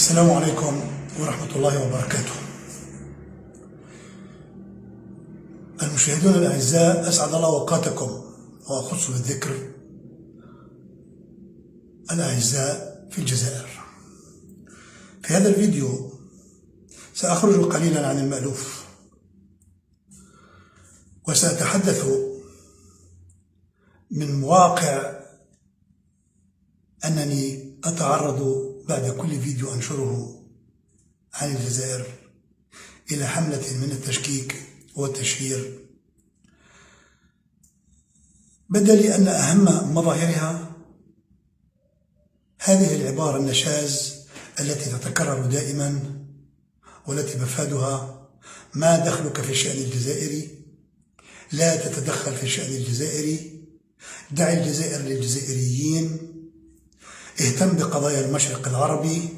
السلام عليكم ورحمة الله وبركاته. المشاهدون الأعزاء، أسعد الله أوقاتكم، وأخص بالذكر الأعزاء في الجزائر. في هذا الفيديو سأخرج قليلا عن المألوف، وسأتحدث من واقع أنني أتعرض بعد كل فيديو أنشره عن الجزائر إلى حملة من التشكيك والتشهير، بدا لي أن أهم مظاهرها هذه العبارة النشاز التي تتكرر دائما، والتي مفادها: ما دخلك في الشأن الجزائري، لا تتدخل في الشأن الجزائري، دع الجزائر للجزائريين، اهتم بقضايا المشرق العربي،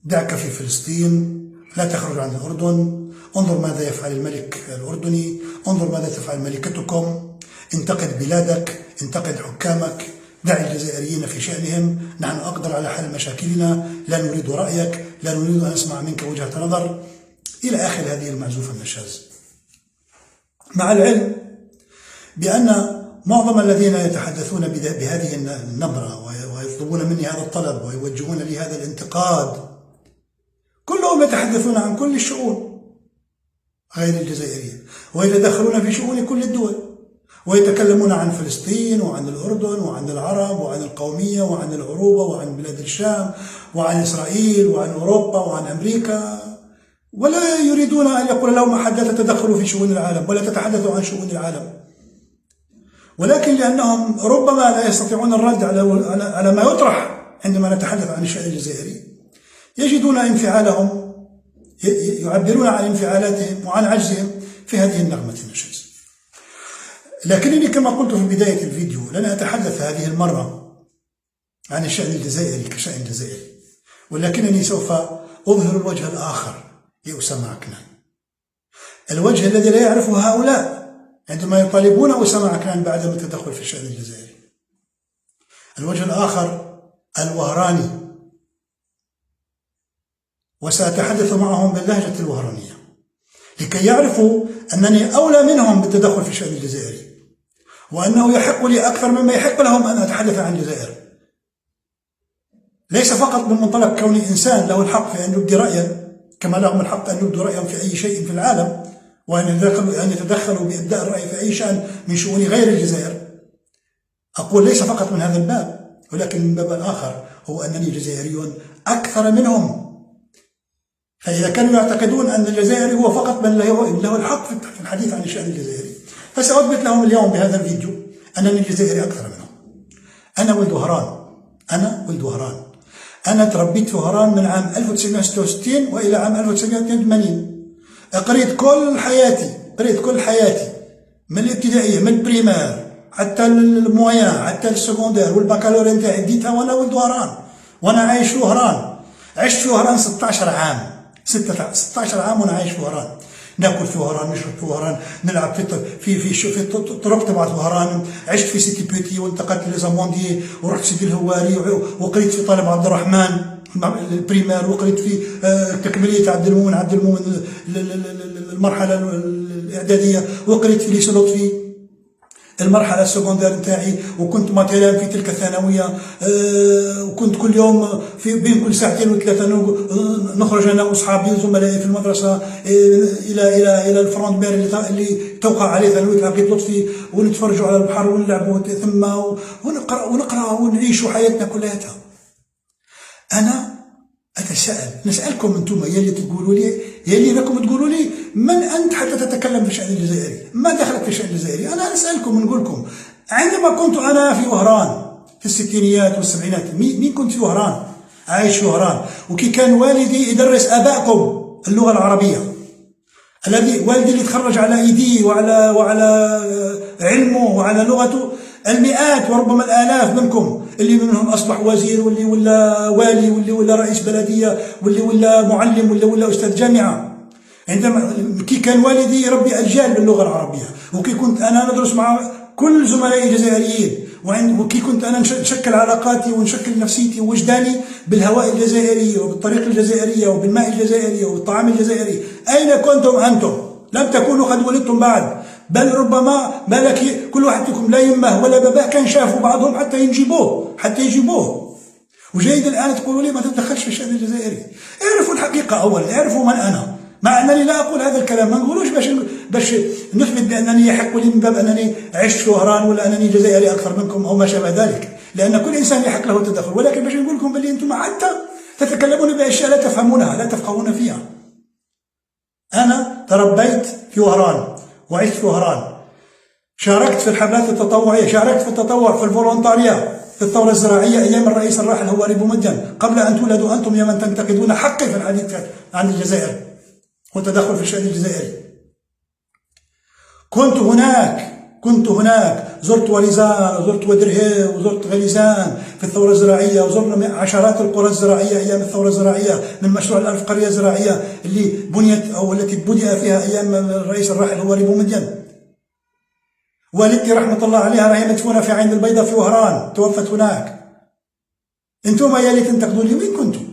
دعك في فلسطين، لا تخرج عن الأردن، انظر ماذا يفعل الملك الأردني، انظر ماذا تفعل ملكتكم، انتقد بلادك، انتقد حكامك، دع الجزائريين في شأنهم، نحن أقدر على حل مشاكلنا، لا نريد رأيك، لا نريد أن نسمع منك وجهة نظر، إلى آخر هذه المعزوفة النشاز. مع العلم بأن معظم الذين يتحدثون بهذه النبرة ويطلبون مني هذا الطلب ويوجهون لي هذا الانتقاد كلهم يتحدثون عن كل الشؤون غير الجزائرية، ويتدخلون في شؤون كل الدول، ويتكلمون عن فلسطين وعن الأردن وعن العرب وعن القومية وعن العروبة وعن بلاد الشام وعن إسرائيل وعن أوروبا وعن أمريكا، ولا يريدون أن يقول لهم أحد لا تتدخلوا في شؤون العالم ولا تتحدثوا عن شؤون العالم، ولكن لأنهم ربما لا يستطيعون الرد على ما يطرح عندما نتحدث عن الشأن الجزائري، يجدون انفعالهم، يعبرون عن انفعالاتهم وعن عجزهم في هذه النغمة النشاز. لكنني كما قلت في بداية الفيديو لن أتحدث هذه المرة عن الشأن الجزائري كشأن جزائري، ولكنني سوف أظهر الوجه الآخر لأسامة عكنان، الوجه الذي لا يعرفه هؤلاء عندما يطالبون أسامة عكنان بعدم التدخل في الشأن الجزائري. الوجه الآخر الوهراني، وسأتحدث معهم باللهجة الوهرانية لكي يعرفوا أنني أولى منهم بالتدخل في الشأن الجزائري، وأنه يحق لي أكثر مما يحق لهم أن أتحدث عن الجزائر، ليس فقط من منطلق كوني إنسان له الحق في أن يبدي رأيا كما لهم الحق أن يبدوا رأيهم في أي شيء في العالم، وأن يتدخلوا بإبداء الرأي في أي شأن من شؤون غير الجزائر. أقول ليس فقط من هذا الباب، ولكن من باب آخر هو أنني جزائري أكثر منهم. فإذا كانوا يعتقدون أن الجزائري هو فقط من له الحق في الحديث عن الشأن الجزائري، فسأثبت لهم اليوم بهذا الفيديو أنني جزائري أكثر منهم. أنا ولد وهران، أنا ولد وهران، أنا تربيت في وهران من عام 1966 وإلى عام 1982. قريت كل حياتي من الابتدائية، من البريمير حتى المويان حتى السكوندير والبكالوريا نتاعي ديتها وأنا ولد وهران، وأنا عايش في وهران. عشت في وهران 16 عام، 16 عام وأنا عايش في وهران، ناكل في وهران، نشرب في وهران، نلعب في طرق تبعت وهران. عشت في سيتي بيتي وانتقلت لزاموندي ورحت سيدي الهواري وقريت في طالب عبد الرحمن البريمير، وقريت في تكملية عبد المؤمن المرحلة الإعدادية، وقريت في ليس لطفي المرحلة السكوندير نتاعي، وكنت مثلا في تلك الثانوية، وكنت كل يوم بين كل ساعتين وثلاثة نخرج أنا وأصحابي زملائي في المدرسة إلى الفرونت بير اللي توقع عليه ثانوية عقيد لطفي، ونتفرجوا على البحر ونلعبوا ثم ونقرأ ونعيشوا حياتنا كلها. أنا أتساءل، نسألكم أنتم يا اللي تقولوا لي، يا اللي راكم تقولوا لي من أنت حتى تتكلم في الشأن الجزائري؟ ما دخلك في الشأن الجزائري؟ أنا أسألكم ونقول لكم، عندما كنت أنا في وهران في الستينيات والسبعينات، مين كنت في وهران؟ عايش في وهران، وكي كان والدي يدرس آبائكم اللغة العربية، الذي والدي اللي تخرج على ايديه وعلى علمه وعلى لغته المئات وربما الآلاف منكم، اللي منهم أصبح وزير، واللي ولا والي، واللي ولا رئيس بلدية، واللي ولا معلم، واللي ولا أستاذ جامعة. عندما كي كان والدي يربي أجيال باللغة العربية، وكي كنت أنا ندرس مع كل زملائي الجزائريين، وكي كنت أنا نشكل علاقاتي ونشكل نفسيتي ووجداني بالهواء الجزائري وبالطريق الجزائرية وبالماء الجزائري وبالطعام الجزائري. أين كنتم أنتم؟ لم تكونوا قد ولدتم بعد، بل ربما بالك كل واحد فيكم لا يمه ولا باباه كان شافوا بعضهم حتى يجيبوه. وجيد الآن تقولوا لي ما تتدخلش في الشأن الجزائري. اعرفوا الحقيقة أولا، اعرفوا من أنا، مع أنني لا أقول هذا الكلام، ما نقولوش باش نثبت بأنني يحق لي من باب أنني عشت في وهران ولا أنني جزائري أكثر منكم أو ما شابه ذلك، لأن كل إنسان يحق له التدخل، ولكن باش نقول لكم بلي أنتم حتى تتكلمون بأشياء لا تفهمونها، لا تفقهون فيها. أنا تربيت في وهران وعشت في وهران، شاركت في الحملات التطوعية، شاركت في التطوع في الفولونتاريا في الثورة الزراعية أيام الرئيس الراحل هواري بومدين، قبل أن تولدوا أنتم يا من تنتقدون حقي في الحديث عن الجزائر والتدخل في الشأن الجزائري. كنت هناك، زرت وليزان وزرت ودرهي وزرت غليزان في الثورة الزراعية، وزرنا عشرات القرى الزراعية أيام الثورة الزراعية من مشروع ال1000 قرية زراعية اللي بنيت أو التي بدأ فيها أيام الرئيس الراحل هواري بومدين. والدتي رحمة الله عليها راهي مدفونة في عين البيضاء في وهران، توفت هناك. انتم يا اللي تنتقدوا لي وين كنتم؟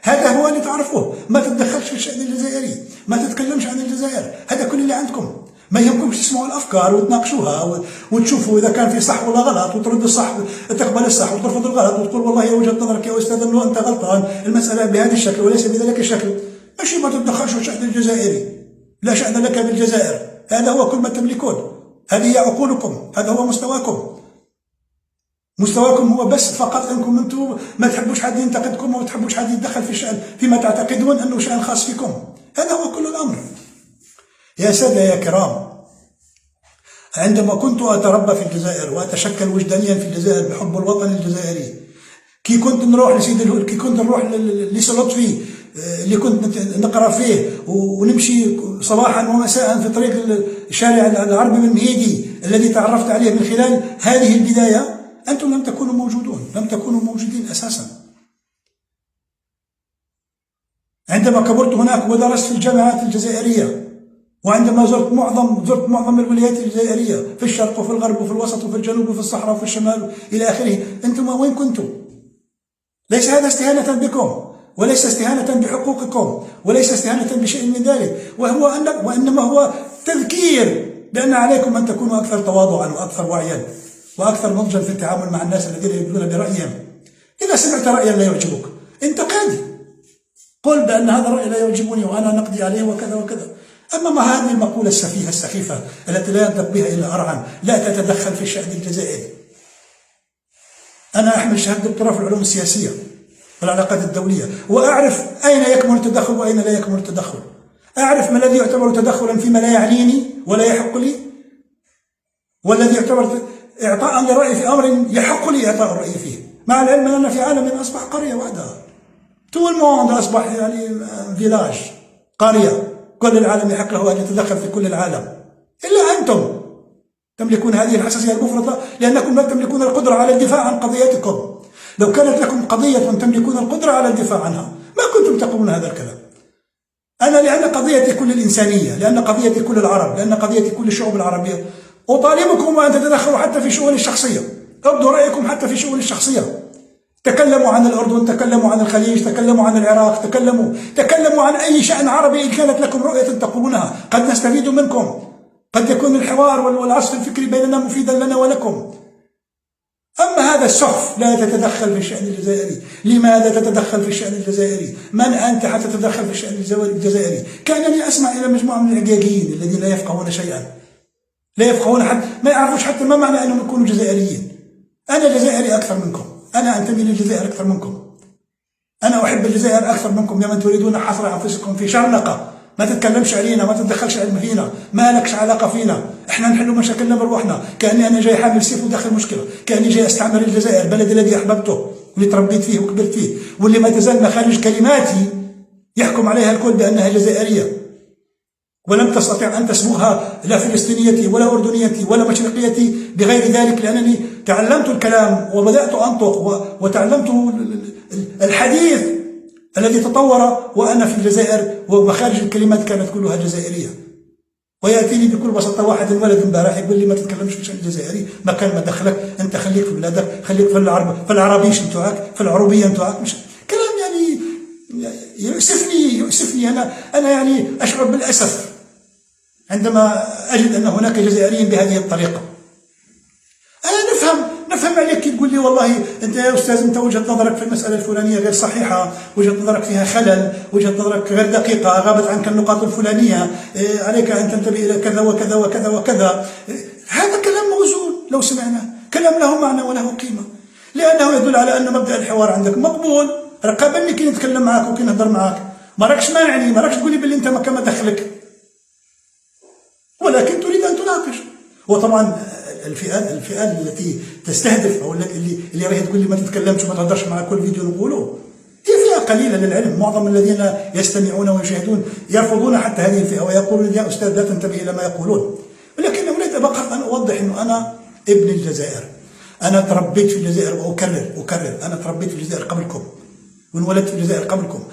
هذا هو اللي تعرفوه، ما تتدخلش في الشأن الجزائري، ما تتكلمش عن الجزائر، هذا كل اللي عندكم. ما يهمكمش تسمعوا الافكار وتناقشوها وتشوفوا اذا كان في صح ولا غلط، وترد الصح، تقبل الصح وترفض الغلط، وتقول والله وجهة نظرك يا استاذ انه انت غلطان، المسألة بهذا الشكل وليس بذلك الشكل. ماشي ما تتدخلش في الشأن الجزائري، لا شأن لك بالجزائر، هذا هو كل ما تملكون، هذه هي عقولكم، هذا هو مستواكم هو بس فقط انكم انتم ما تحبوش حد ينتقدكم وما تحبوش حد يتدخل في شأن فيما تعتقدون انه شأن خاص فيكم، هذا هو كل الامر. يا سادة يا كرام، عندما كنت اتربى في الجزائر واتشكل وجدانيا في الجزائر بحب الوطن الجزائري، كي كنت نروح كي كنت نروح لسلطفي اللي كنت نقرا فيه ونمشي صباحا ومساء في طريق الشارع العربي بن مهيدي الذي تعرفت عليه من خلال هذه البداية، أنتم لم تكونوا موجودين أساسا. عندما كبرت هناك ودرست في الجامعات الجزائرية، وعندما زرت معظم الولايات الجزائرية في الشرق وفي الغرب وفي الوسط وفي الجنوب وفي الصحراء وفي الشمال إلى آخره، أنتم وين كنتم؟ ليس هذا استهانة بكم، وليس استهانة بحقوقكم، وليس استهانة بشيء من ذلك، وإنما هو تذكير بأن عليكم أن تكونوا أكثر تواضعا وأكثر وعيا وأكثر نضجا في التعامل مع الناس الذين يبدون برأيهم. إذا سمعت رأيا لا يعجبك انتقدي، قل بأن هذا الرأي لا يعجبني وأنا نقضي عليه وكذا وكذا. أما ما هذه المقولة السفيهة السخيفة التي لا ينطق بها إلا أرعن، لا تتدخل في الشأن الجزائري. أنا أحمل شهادة دكتوراه في العلوم السياسية والعلاقات الدولية، وأعرف أين يكمن التدخل وأين لا يكمن التدخل، أعرف ما الذي يعتبر تدخلا فيما لا يعنيني ولا يحق لي، والذي يعتبر إعطاء لرأي في أمر يحق لي إعطاء الرأي فيه، مع العلم أن في عالم أصبح قرية وحدها، تو الموند أصبح يعني فيلاج، قرية، كل العالم يحق له أن يتدخل في كل العالم، إلا أنتم تملكون هذه الحساسية المفرطة لأنكم لا تملكون القدرة على الدفاع عن قضيتكم. لو كانت لكم قضية تملكون القدرة على الدفاع عنها ما كنتم تقولون هذا الكلام. أنا لأن قضيتي كل الإنسانية، لأن قضيتي كل العرب، لأن قضيتي كل الشعوب العربية، أطالبكم أن تتدخلوا حتى في شؤون الشخصية، ابدوا رأيكم حتى في شؤون الشخصية. تكلموا عن الأردن، تكلموا عن الخليج، تكلموا عن العراق، تكلموا عن أي شأن عربي إن كانت لكم رؤية تقولونها، قد نستفيد منكم، قد يكون الحوار والعصف الفكري بيننا مفيدا لنا ولكم. أما هذا السخف لا تتدخل في الشأن الجزائري. لماذا تتدخل في الشأن الجزائري؟ من أنت حتى تتدخل في الشأن الجزائري؟ كأنني أسمع إلى مجموعة من العقاقين الذين لا يفقهون شيئا، لا يفقهون حتى ما يعرفوش حتى ما معنى أنهم يكونوا جزائريين. أنا جزائري أكثر منكم، أنا أنتمي للجزائر أكثر منكم، أنا أحب الجزائر أكثر منكم يا من تريدون حصر أنفسكم في شرنقة. ما تتكلمش علينا، ما تتدخلش فينا، ما لكش علاقة فينا، احنا نحل مشاكلنا بروحنا. كأني أنا جاي حامل سيف وداخل مشكلة، كأني جاي أستعمر الجزائر، بلدي الذي أحببته واللي تربيت فيه وكبرت فيه، واللي ما تزال مخارج كلماتي يحكم عليها الكل بأنها جزائرية، ولم تستطع أن تسبقها لا فلسطينيتي ولا أردنيتي ولا مشرقيتي بغير ذلك، لأنني تعلمت الكلام وبدأت أنطق وتعلمت الحديث الذي تطور وأنا في الجزائر، ومخارج الكلمات كانت كلها جزائرية. وياتيني بكل بساطه واحد ولد امبارح يقول لي ما تتكلمش في الشان الجزائري، ما كان ما دخلك، انت خليك في بلادك، خليك في العربيش نتوعك، في العروبيه نتوعك. مش كلام يعني يؤسفني انا يعني اشعر بالاسف عندما اجد ان هناك جزائريين بهذه الطريقه. انا نفهم عليك كي تقول لي والله انت يا استاذ انت وجهه نظرك في المساله الفلانيه غير صحيحه، وجهه نظرك فيها خلل، وجهه نظرك غير دقيقه، غابت عنك النقاط الفلانيه، عليك ان تنتبه الى كذا وكذا وكذا وكذا. هذا كلام موزون لو سمعناه، كلام له معنى وله قيمه، لانه يدل على ان مبدا الحوار عندك مقبول. قابلني كي نتكلم معك وكي نهضر معك، ما راكش مانعني، ما راكش تقولي باللي انت ما كما دخلك، ولكن تريد ان تناقش. وطبعا الفئات التي تستهدف او اللي راهي تقول لي ما تتكلمش وما تهضرش مع كل فيديو نقوله، هي فئه قليله للعلم. معظم الذين يستمعون ويشاهدون يرفضون حتى هذه الفئه ويقولون يا استاذ لا تنتبه الى ما يقولون. ولكن اريد فقط ان اوضح انه انا ابن الجزائر، انا تربيت في الجزائر واكرر انا تربيت في الجزائر قبلكم وانولدت في الجزائر قبلكم.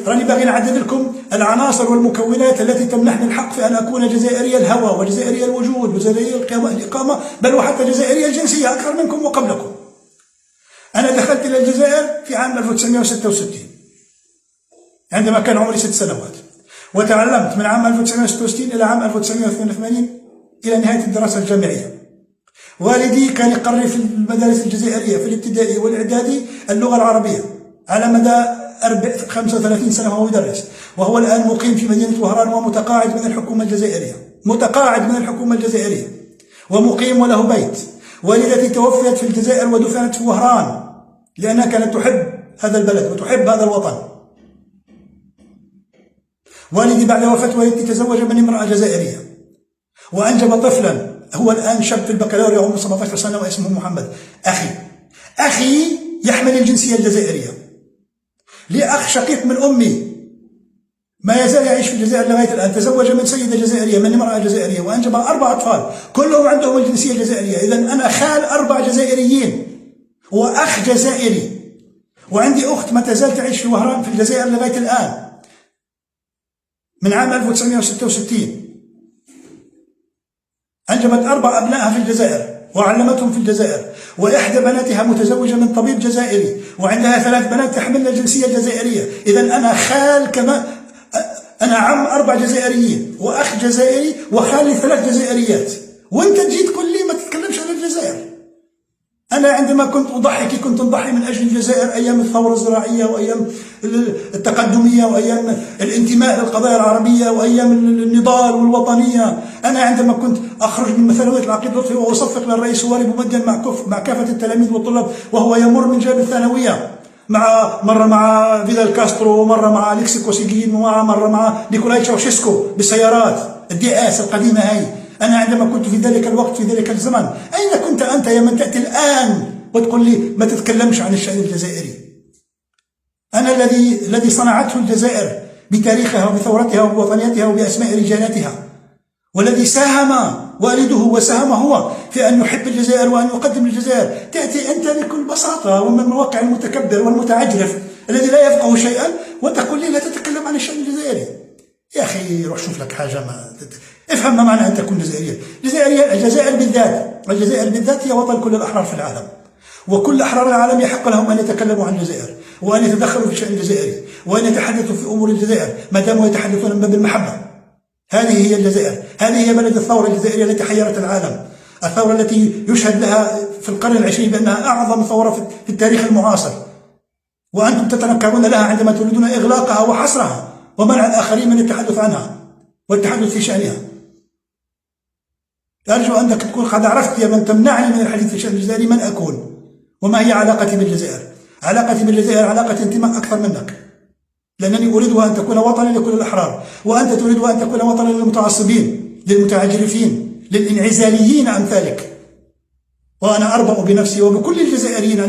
راني باغي نعدد لكم العناصر والمكونات التي تمنحني الحق في ان اكون جزائري الهوى وجزائري الوجود وجزائري الاقامه، بل وحتى جزائري الجنسيه اكثر منكم وقبلكم. انا دخلت الى الجزائر في عام 1966 عندما كان عمري 6 سنوات، وتعلمت من عام 1966 الى عام 1982 الى نهايه الدراسه الجامعيه. والدي كان يقرر في المدارس الجزائريه في الابتدائي والاعدادي اللغه العربيه على مدى 35 سنة وهو يدرس، وهو الآن مقيم في مدينة وهران ومتقاعد من الحكومة الجزائرية، ومقيم وله بيت. والدتي توفيت في الجزائر ودفنت في وهران لأنها كانت تحب هذا البلد وتحب هذا الوطن. والدي بعد وفاة والدتي تزوج من امرأة جزائرية وأنجب طفلا، هو الآن شاب في البكالوريا عمره 17 سنة واسمه محمد. أخي يحمل الجنسية الجزائرية، لي أخ شقيق من أمي ما يزال يعيش في الجزائر لغاية الآن، تزوج من سيدة جزائرية من امرأة جزائرية وأنجب 4 أطفال كلهم عندهم الجنسية الجزائرية. إذن أنا خال 4 جزائريين وأخ جزائري، وعندي أخت ما تزال تعيش في وهران في الجزائر لغاية الآن من عام 1966. أنجبت 4 أبنائها في الجزائر وعلمتهم في الجزائر، وإحدى بناتها متزوجة من طبيب جزائري، وعندها 3 بنات تحملن الجنسية الجزائرية. إذن أنا خال أنا عم 4 جزائريين وأخ جزائري وخالي 3 جزائريات، وأنت جيت تقول لي ما تتكلمش عن الجزائر. أنا عندما كنت نضحي من أجل الجزائر أيام الثورة الزراعية وأيام التقدمية وأيام الانتماء للقضايا العربية وأيام النضال والوطنية. أنا عندما كنت أخرج من ثانوية العقيد اللطفي وأصفق للرئيس هواري بومدين مع كافة التلاميذ والطلاب وهو يمر من جانب الثانوية مرة مع فيدال كاسترو ومرة مع أليكسي كوسيجين ومرة مع نيكولاي تشاوشيسكو بالسيارات الدي اس القديمة هاي. أنا عندما كنت في ذلك الوقت في ذلك الزمن، أين كنت أنت يا من تأتي الآن وتقول لي ما تتكلمش عن الشأن الجزائري؟ أنا الذي صنعته الجزائر بتاريخها وبثورتها وبوطنيتها وبأسماء رجالاتها، والذي ساهم والده وساهم هو في أن يحب الجزائر وأن يقدم الجزائر. تأتي أنت بكل بساطة ومن مواقع المتكبر والمتعجرف الذي لا يفقه شيئا وتقول لي لا تتكلم عن الشأن الجزائري. يا أخي روح شوف لك حاجة، افهم ما معنى أن تكون جزائريا. الجزائر بالذات هي وطن كل الأحرار في العالم، وكل أحرار العالم يحق لهم أن يتكلموا عن الجزائر وأن يتدخلوا في الشأن الجزائري وأن يتحدثوا في أمور الجزائر ما داموا يتحدثون بالمحبة. هذه هي الجزائر، هذه هي بلد الثورة الجزائرية التي حيرت العالم، الثورة التي يشهد لها في القرن العشرين بأنها أعظم ثورة في التاريخ المعاصر، وأنتم تتنكرون لها عندما تريدون إغلاقها وحصرها ومنع الآخرين من التحدث عنها والتحدث في شأنها. أرجو أنك تكون قد عرفت يا من تمنعني من الحديث في الشأن الجزائري من أكون وما هي علاقتي بالجزائر. علاقتي بالجزائر علاقة انتماء أكثر منك، لأنني أريدها أن تكون وطنا لكل الأحرار، وأنت تريدها أن تكون وطنا للمتعصبين للمتعجرفين للانعزاليين أمثالك. وأنا أرضى بنفسي وبكل الجزائريين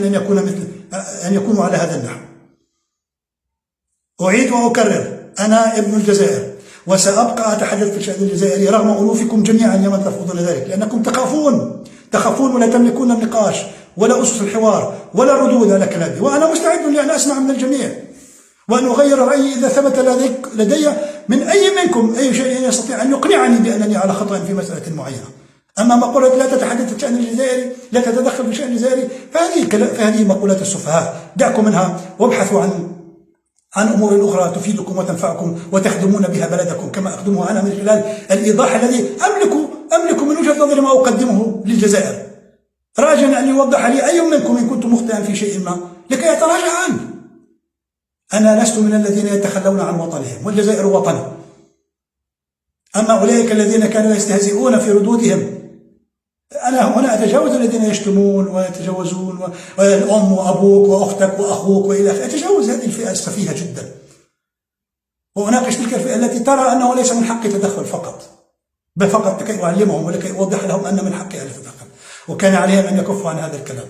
أن يكونوا على هذا النحو. أعيد وأكرر، أنا ابن الجزائر وسأبقى أتحدث في الشأن الجزائري رغم أنوفكم جميعا يا من ترفضون ذلك، لأنكم تخافون ولا تملكون النقاش ولا أسس الحوار ولا الردود على كلامي، وأنا مستعد لأن أسمع من الجميع وأن أغير رأيي إذا ثبت لدي من أي منكم أي شيء يستطيع أن يقنعني بأنني على خطأ في مسألة معينة. أما مقولة لا تتحدث في شأن الجزائري، لا تتدخل في شأن الجزائري، فهذه مقولات السفهاء، دعكم منها وابحثوا عن أمور أخرى تفيدكم وتنفعكم وتخدمون بها بلدكم كما أخدمه أنا من خلال الإيضاح الذي أملك من وجهة نظري ما أقدمه للجزائر، راجا أن يوضح لي أي منكم إن كنت مخطئا في شيء ما لكي يتراجع عنه. أنا لست من الذين يتخلون عن وطنهم، والجزائر وطني. أما أولئك الذين كانوا يستهزئون في ردودهم، أنا هنا أتجاوز الذين يشتمون ويتجاوزون والأم وأبوك وأختك وأخوك وإلى آخره، أتجاوز هذه الفئة السفيهة جدا، وأناقش تلك الفئة التي ترى أنه ليس من حقي تدخل فقط لكي أعلمهم ولكي أوضح لهم أن من حقي أن أتدخل، وكان عليهم أن يكفوا عن هذا الكلام.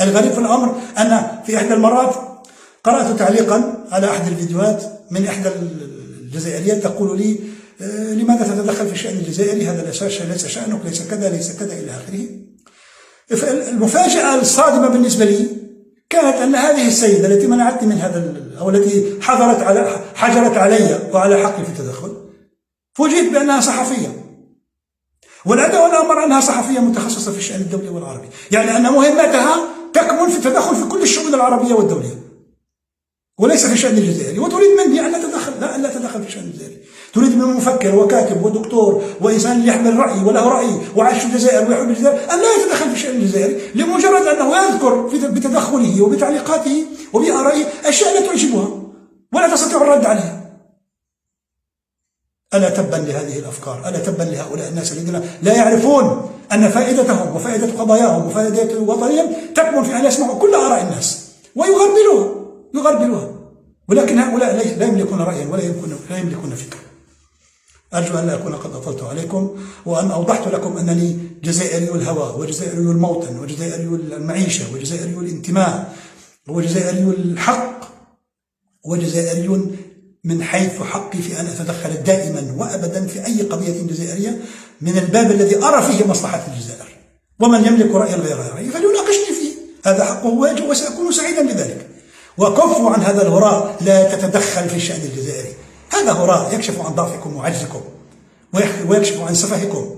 الغريب في الأمر أن في إحدى المرات قرأت تعليقا على أحد الفيديوهات من إحدى الجزائريات تقول لي لماذا تتدخل في الشأن الجزائري؟ هذا ليس شأنك، ليس كذا ليس كذا إلى آخره. المفاجأة الصادمة بالنسبة لي كانت أن هذه السيدة التي منعتني من هذا أو التي حجرت علي وعلى حقي في التدخل، فوجئت بأنها صحفية، والأدى والأمر أنها صحفية متخصصة في الشأن الدولي والعربي، يعني أن مهمتها تكمن في التدخل في كل الشؤون العربية والدولية وليس في الشأن الجزائري، وتريد مني أن لا أتدخل في الشأن الجزائري. تريد من مفكر وكاتب ودكتور وإنسان يحمل رأي وله رأي وعاش في الجزائر ويحب الجزائر أن لا يتدخل في الشأن الجزائري لمجرد أنه يذكر بتدخله وبتعليقاته وبآرائه أشياء لا تعجبها ولا تستطيع الرد عليها. ألا تبا لهذه الأفكار، ألا تبا لهؤلاء الناس الذين لا يعرفون أن فائدتهم وفائدة قضاياهم وفائدة وطنهم تكمن في أن يسمعوا كل آراء الناس ويغربلوها، ولكن هؤلاء لا يملكون رأيا ولا يملكون فكرا. أرجو أن لا أكون قد أطلت عليكم، وأن أوضحت لكم أنني جزائري الهوى وجزائري الموطن وجزائري المعيشة وجزائري الانتماء وجزائري الحق وجزائري من حيث حقي في أن أتدخل دائما وأبدا في أي قضية جزائرية من الباب الذي أرى فيه مصلحة الجزائر، ومن يملك رأيا غير رأيي فليناقشني فيه، هذا حقه واجب وسأكون سعيدا بذلك. وكفوا عن هذا الهراء، لا تتدخل في الشأن الجزائري، هذا هراء يكشف عن ضعفكم وعجزكم ويكشف عن سفهكم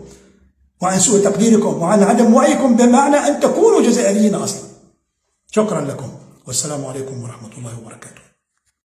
وعن سوء تقديركم وعن عدم وعيكم بمعنى أن تكونوا جزائريين أصلا. شكرا لكم والسلام عليكم ورحمة الله وبركاته.